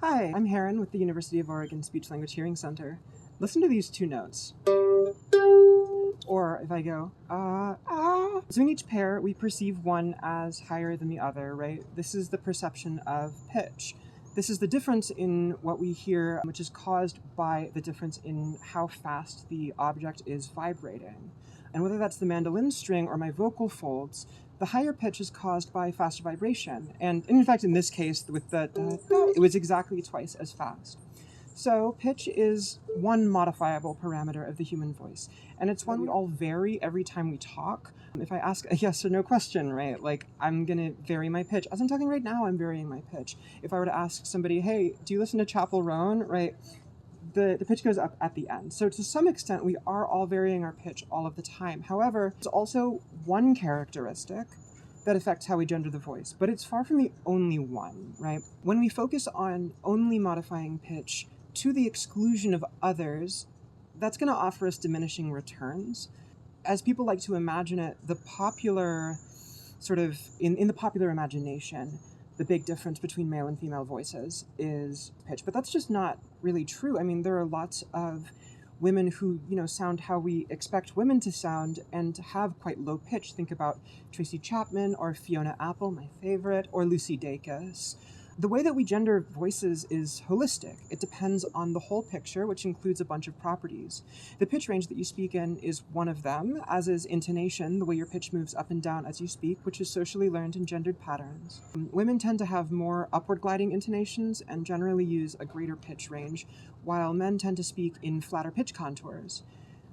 Hi, I'm Heron with the University of Oregon Speech Language Hearing Center. Listen to these two notes. Or if I go, So in each pair, we perceive one as higher than the other, right? This is the perception of pitch. This is the difference in what we hear, which is caused by the difference in how fast the object is vibrating. And whether that's the mandolin string or my vocal folds, the higher pitch is caused by faster vibration. And in fact, in this case, with the it was exactly twice as fast. So pitch is one modifiable parameter of the human voice, and it's one we all vary every time we talk. If I ask a yes or no question, right, like I'm gonna vary my pitch. As I'm talking right now, I'm varying my pitch. If I were to ask somebody, hey, do you listen to Chapel Roan, right, the pitch goes up at the end. So to some extent, we are all varying our pitch all of the time. However, there's also one characteristic that affects how we gender the voice, but it's far from the only one, right? When we focus on only modifying pitch to the exclusion of others, that's going to offer us diminishing returns. As people like to imagine it, the popular sort of, in the popular imagination, the big difference between male and female voices is pitch. But that's just not really true. I mean, there are lots of women who, sound how we expect women to sound and have quite low pitch. Think about Tracy Chapman or Fiona Apple, my favorite, or Lucy Dacus. The way that we gender voices is holistic. It depends on the whole picture, which includes a bunch of properties. The pitch range that you speak in is one of them, as is intonation, the way your pitch moves up and down as you speak, which is socially learned in gendered patterns. Women tend to have more upward gliding intonations and generally use a greater pitch range, while men tend to speak in flatter pitch contours.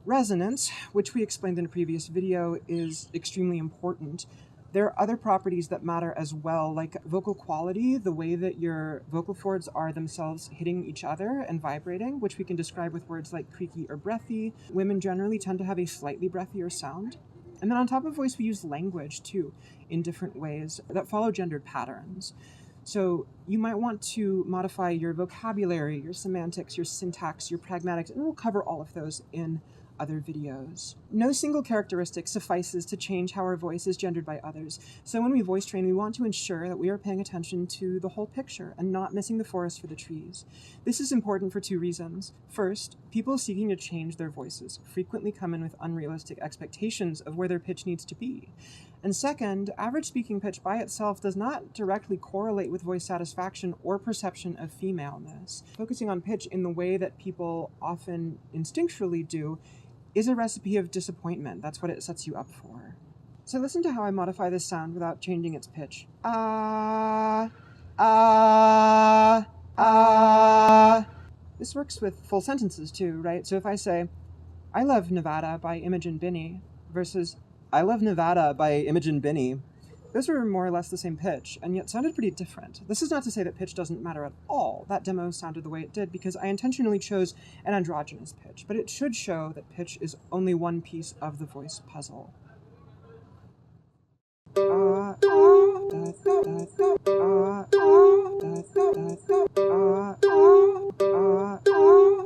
Resonance, which we explained in a previous video, is extremely important. There are other properties that matter as well, like vocal quality, the way that your vocal cords are themselves hitting each other and vibrating, which we can describe with words like creaky or breathy. Women generally tend to have a slightly breathier sound. And then on top of voice, we use language too, in different ways that follow gendered patterns. So you might want to modify your vocabulary, your semantics, your syntax, your pragmatics, and we'll cover all of those in other videos. No single characteristic suffices to change how our voice is gendered by others. So when we voice train, we want to ensure that we are paying attention to the whole picture and not missing the forest for the trees. This is important for two reasons. First, people seeking to change their voices frequently come in with unrealistic expectations of where their pitch needs to be. And second, average speaking pitch by itself does not directly correlate with voice satisfaction or perception of femaleness. Focusing on pitch in the way that people often instinctually do is a recipe of disappointment. That's what it sets you up for. So listen to how I modify this sound without changing its pitch. This works with full sentences too, right? So if I say, I love Nevada by Imogen Binnie versus I love Nevada by Imogen Binnie, those were more or less the same pitch, and yet sounded pretty different. This is not to say that pitch doesn't matter at all. That demo sounded the way it did because I intentionally chose an androgynous pitch, but it should show that pitch is only one piece of the voice puzzle.